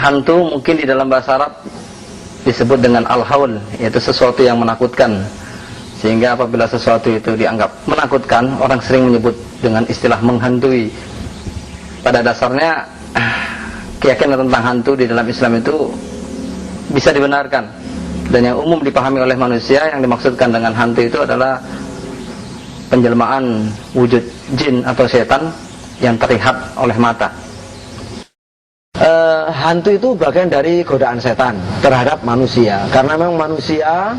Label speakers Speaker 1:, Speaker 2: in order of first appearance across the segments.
Speaker 1: hantu mungkin di dalam bahasa Arab disebut dengan al-haul, yaitu sesuatu yang menakutkan. Sehingga apabila sesuatu itu dianggap menakutkan, orang sering menyebut dengan istilah menghantui. Pada dasarnya keyakinan tentang hantu di dalam Islam itu bisa dibenarkan, dan yang umum dipahami oleh manusia, yang dimaksudkan dengan hantu itu adalah penjelmaan wujud jin atau setan yang terlihat oleh mata.
Speaker 2: Hantu itu bagian dari godaan setan terhadap manusia, karena memang manusia,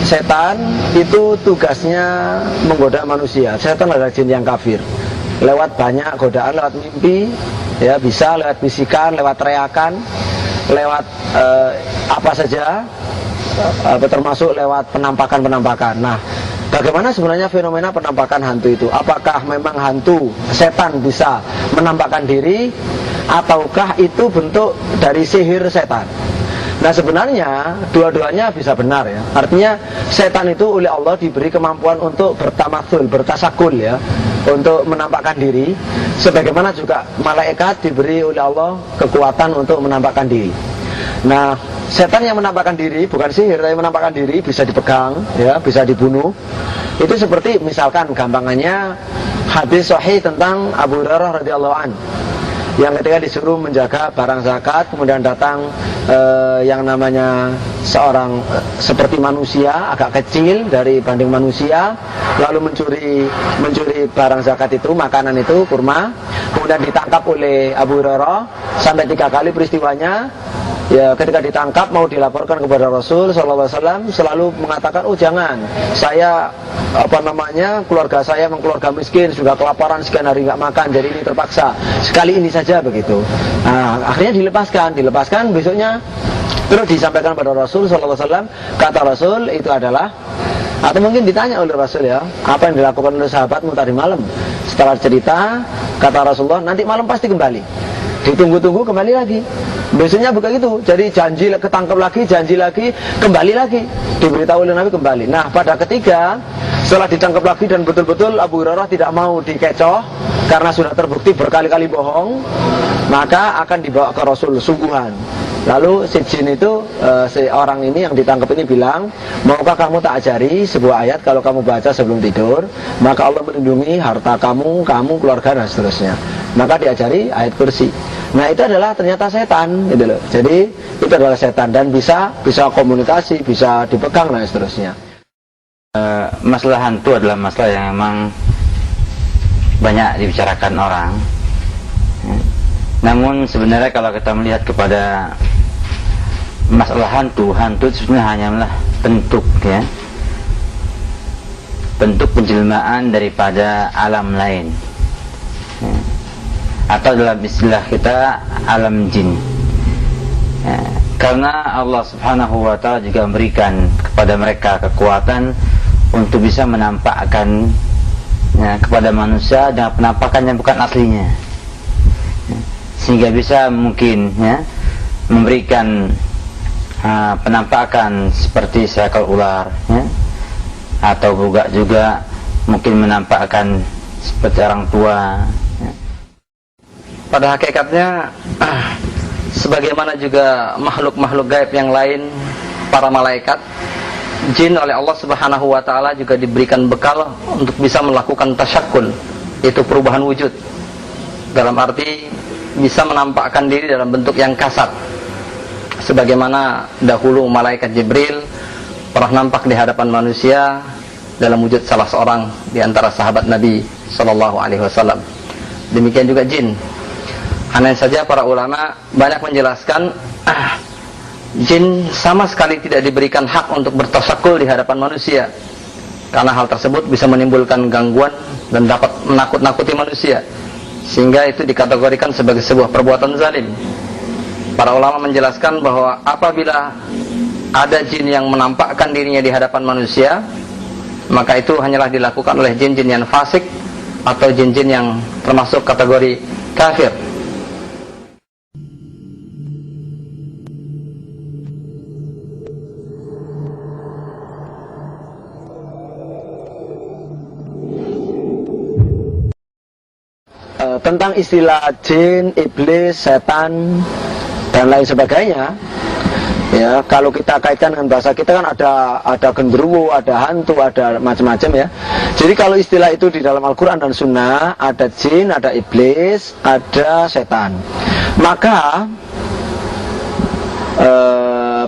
Speaker 2: setan itu tugasnya menggoda manusia. Setan adalah jin yang kafir, lewat banyak godaan, lewat mimpi, ya, bisa lewat bisikan, lewat teriakan, lewat apa saja, termasuk lewat penampakan-penampakan. Nah, bagaimana sebenarnya fenomena penampakan hantu itu? Apakah memang hantu, setan bisa menampakkan diri, ataukah itu bentuk dari sihir setan? Nah, sebenarnya dua-duanya bisa benar, ya. Artinya setan itu oleh Allah diberi kemampuan untuk bertamatsul, bertasakul, ya, untuk menampakkan diri. Sebagaimana juga malaikat diberi oleh Allah kekuatan untuk menampakkan diri. Nah, setan yang menampakkan diri bukan sihir, tapi menampakkan diri bisa dipegang, ya, bisa dibunuh. Itu seperti misalkan gampangannya hadis sahih tentang Abu Hurairah radhiyallahu an, yang ketika disuruh menjaga barang zakat, kemudian datang yang namanya seorang seperti manusia, agak kecil dari banding manusia, lalu mencuri barang zakat itu, makanan itu, kurma, kemudian ditangkap oleh Abu Hurairah sampai 3 kali peristiwanya. Ya, ketika ditangkap mau dilaporkan kepada Rasul sallallahu alaihi wasallam, selalu mengatakan, "Oh, jangan. Saya keluarga saya memang keluarga miskin, sudah kelaparan sekian hari nggak makan, jadi ini terpaksa. Sekali ini saja," begitu. Nah, akhirnya dilepaskan besoknya terus disampaikan kepada Rasul sallallahu alaihi wasallam. Kata Rasul itu adalah, atau mungkin ditanya oleh Rasul, ya, apa yang dilakukan oleh sahabatmu tadi malam. Setelah cerita, kata Rasulullah, nanti malam pasti kembali. Ditunggu-tunggu, kembali lagi. Besoknya begitu, jadi janji ketangkep lagi, janji lagi, kembali lagi. Diberitahu oleh Nabi, kembali. Nah, pada ketiga, setelah ditangkap lagi dan betul-betul Abu Hurairah tidak mau dikecoh karena sudah terbukti berkali-kali bohong, maka akan dibawa ke Rasul sungguhan. Lalu si jin itu, si orang ini yang ditangkap ini bilang, "Maukah kamu tak ajari sebuah ayat, kalau kamu baca sebelum tidur, maka Allah melindungi harta kamu, keluarga, dan seterusnya." Maka diajari ayat kursi. Nah, itu adalah ternyata setan, gitu loh. Jadi itu adalah setan dan bisa komunikasi, bisa dipegang, dan seterusnya.
Speaker 3: Masalah hantu adalah masalah yang memang banyak dibicarakan orang. Namun sebenarnya kalau kita melihat kepada masalah hantu itu sebenarnya hanyalah bentuk, ya, bentuk penjelmaan daripada alam lain, ya, atau dalam istilah kita alam jin, ya. Karena Allah subhanahu wa ta'ala juga memberikan kepada mereka kekuatan untuk bisa menampakkan, ya, kepada manusia dengan penampakan yang bukan aslinya, ya, sehingga bisa mungkin, ya, memberikan penampakan seperti seekor ular, ya, atau juga mungkin menampakkan seperti orang tua, ya.
Speaker 1: Pada hakikatnya sebagaimana juga makhluk-makhluk gaib yang lain, para malaikat, jin oleh Allah subhanahu wa ta'ala juga diberikan bekal untuk bisa melakukan tasyakul, yaitu perubahan wujud, dalam arti bisa menampakkan diri dalam bentuk yang kasar, sebagaimana dahulu malaikat Jibril pernah nampak di hadapan manusia dalam wujud salah seorang di antara sahabat Nabi sallallahu alaihi wasallam. Demikian juga jin. Hanya saja para ulama banyak menjelaskan jin sama sekali tidak diberikan hak untuk bertasakul di hadapan manusia, karena hal tersebut bisa menimbulkan gangguan dan dapat menakut-nakuti manusia, sehingga itu dikategorikan sebagai sebuah perbuatan zalim. Para ulama menjelaskan bahwa apabila ada jin yang menampakkan dirinya di hadapan manusia, maka itu hanyalah dilakukan oleh jin-jin yang fasik atau jin-jin yang termasuk kategori kafir.
Speaker 2: Tentang istilah jin, iblis, setan, dan lain sebagainya. Ya, kalau kita kaitkan dengan bahasa kita kan ada genderuwo, ada hantu, ada macam-macam ya. Jadi kalau istilah itu di dalam Al-Quran dan Sunnah, ada jin, ada iblis, ada setan. Maka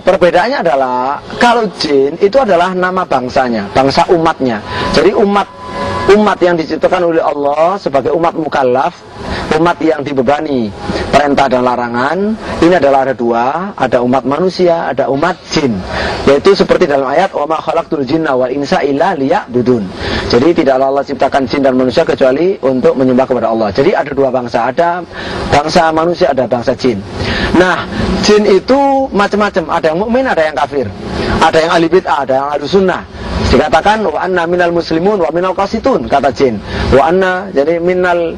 Speaker 2: perbedaannya adalah kalau jin itu adalah nama bangsanya, bangsa umatnya. Jadi umat yang diciptakan oleh Allah sebagai umat mukallaf, umat yang dibebani perintah dan larangan. Ini adalah ada dua, ada umat manusia, ada umat jin. Yaitu seperti dalam ayat wa ma khalaqtul jinna wal insa illa liya'budun. Jadi tidaklah Allah ciptakan jin dan manusia kecuali untuk menyembah kepada Allah. Jadi ada dua bangsa, ada bangsa manusia, ada bangsa jin. Nah, jin itu macam-macam, ada yang mukmin, ada yang kafir. Ada yang ahli bid'ah, ada yang ahli sunnah. Dikatakan wa anna minal muslimun wa minal qasitun, kata jin. Wa anna, jadi minal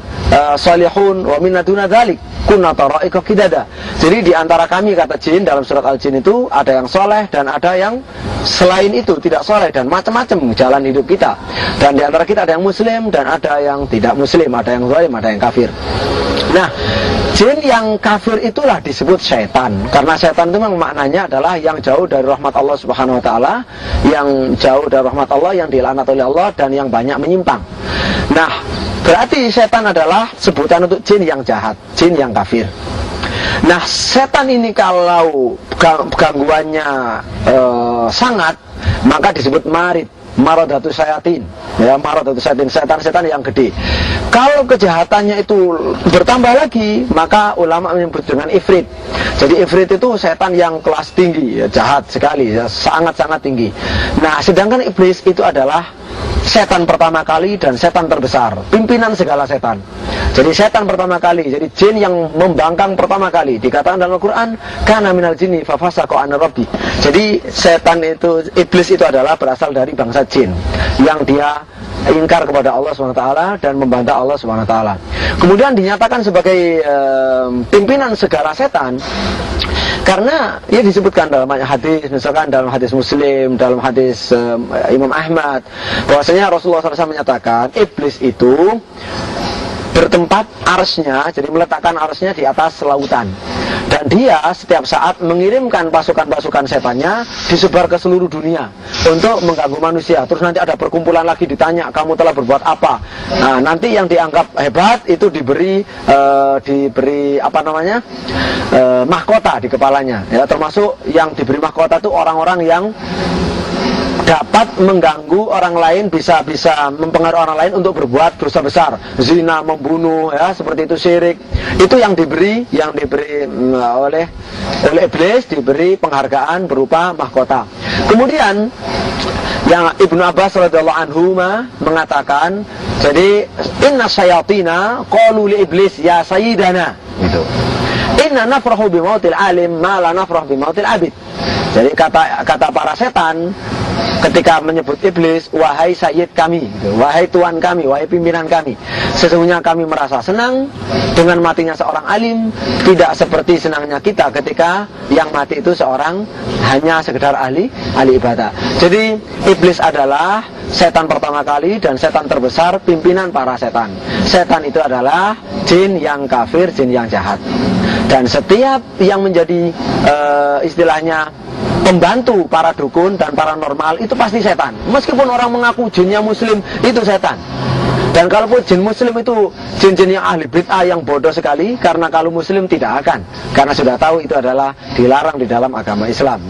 Speaker 2: salihun wa minna duna dzalik kunna tara'iqa qidada. Jadi di antara kami, kata jin dalam surat Al-Jin itu ada yang soleh dan ada yang selain itu tidak soleh, dan macam-macam jalan hidup kita. Dan di antara kita ada yang muslim dan ada yang tidak muslim, ada yang zalim, ada yang kafir. Nah, jin yang kafir itulah disebut syaitan, karena syaitan itu memang maknanya adalah yang jauh dari rahmat Allah Subhanahu wa taala, yang jauh dari rahmat Allah, yang dilaknat oleh Allah, dan yang banyak menyimpang. Nah, berarti setan adalah sebutan untuk jin yang jahat, jin yang kafir. Nah, setan ini kalau gangguannya sangat, maka disebut marid, maradatu syayatin. Ya, maradatu syayatin, setan-setan yang gede. Kalau kejahatannya itu bertambah lagi, maka ulama menyebut dengan ifrit. Jadi ifrit itu setan yang kelas tinggi, ya, jahat sekali, ya, sangat-sangat tinggi. Nah, sedangkan iblis itu adalah setan pertama kali dan setan terbesar, pimpinan segala setan. Jadi setan pertama kali, jadi jin yang membangkang pertama kali. Dikatakan dalam Al-Quran, kana minal jinni fafasaqa an rabbi. Jadi setan itu, iblis itu adalah berasal dari bangsa jin, yang dia ingkar kepada Allah SWT dan membantah Allah SWT. Kemudian dinyatakan sebagai pimpinan segala setan karena ia disebutkan dalam hadis, misalkan dalam hadis Muslim, dalam hadis Imam Ahmad, bahwasanya Rasulullah SAW menyatakan iblis itu bertempat arsnya, jadi meletakkan arsnya di atas lautan, dan dia setiap saat mengirimkan pasukan-pasukan setannya disebar ke seluruh dunia untuk mengganggu manusia. Terus nanti ada perkumpulan lagi, ditanya kamu telah berbuat apa. Nah, nanti yang dianggap hebat itu diberi apa namanya, mahkota di kepalanya, ya, termasuk yang diberi mahkota itu orang-orang yang dapat mengganggu orang lain, bisa mempengaruhi orang lain untuk berbuat dosa besar, zina, membunuh, ya, seperti itu, syirik. Itu yang diberi oleh iblis, diberi penghargaan berupa mahkota. Kemudian yang Ibnu Abbas radhiyallahu anhu mengatakan, jadi inna syayatina qalu li iblis ya sayyidana, gitu. Inna nafrahu bimautil alim ma la nafrahu bimautil abid. Jadi kata para setan ketika menyebut iblis, wahai sayyid kami, wahai tuan kami, wahai pimpinan kami, sesungguhnya kami merasa senang dengan matinya seorang alim, tidak seperti senangnya kita ketika yang mati itu seorang hanya sekedar ahli ibadah. Jadi iblis adalah setan pertama kali dan setan terbesar, pimpinan para setan. Setan itu adalah jin yang kafir, jin yang jahat. Dan setiap yang menjadi istilahnya pembantu para dukun dan paranormal itu pasti setan. Meskipun orang mengaku jinnya muslim, itu setan. Dan kalaupun jin muslim itu jin-jin yang ahli bid'ah yang bodoh sekali, karena kalau muslim tidak akan, karena sudah tahu itu adalah dilarang di dalam agama Islam.